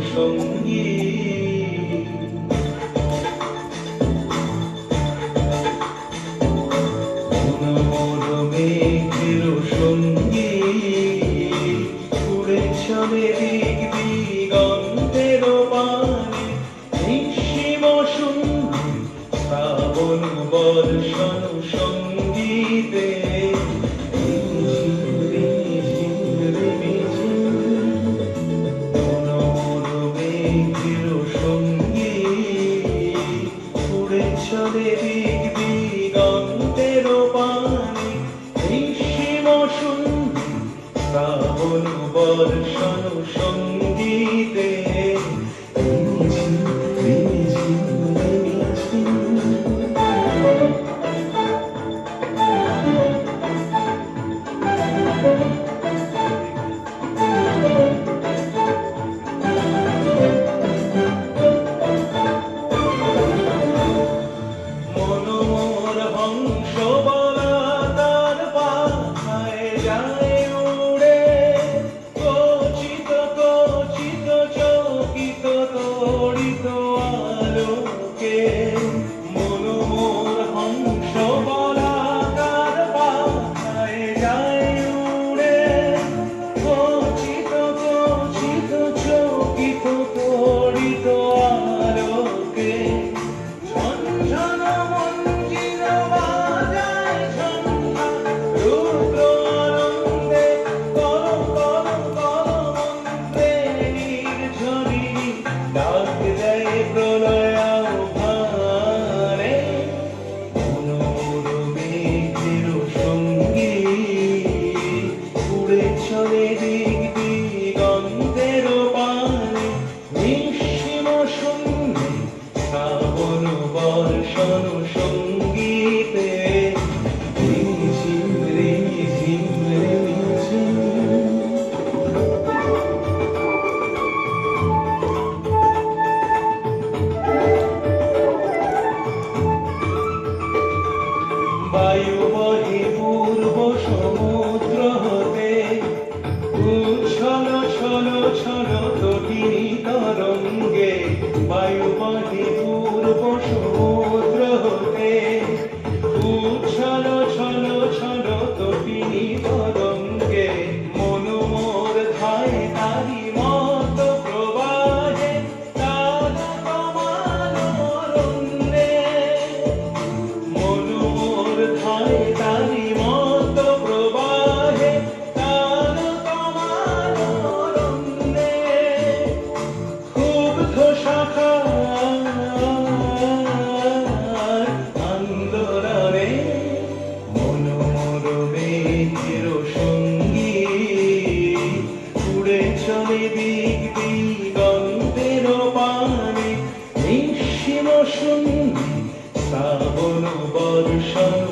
সঙ্গী মেঘের সঙ্গী উড়ে চলে দিক দিগন্তের পানে নিঃসীম শূন্য শ্রাবণ বর্ষণ সঙ্গীতে চলে দিক দিগন্তের পানে নিঃসীম শূন্য শ্রাবণ বর্ষণ সঙ্গীতে চলে দিক দিগন্তের পানে নিঃসীম শূন্য শ্রাবণ বর্ষণ সঙ্গীতে রিমঝিম রিমঝিম রিমঝিম বায়ু বহে পূর্ব সমুদ্র হতে ছলো ছলো ছলো তটিনী তরঙ্গে বায়ু বহে পূর্ব সমুদ্র হতে ছলো ছলো ছলো তটিনী তরঙ্গে মনোমোর ধায় তারি মত প্রবাহে তার কমান অরণ্যে মনোমোর ধায় তারি মত প্রবাহে আন্দোলনে মনোমর মেঘের সঙ্গী উড়ে চলে দিক দিগন্তের পানে নিঃসীম শূন্য শ্রাবণ বর্ষণ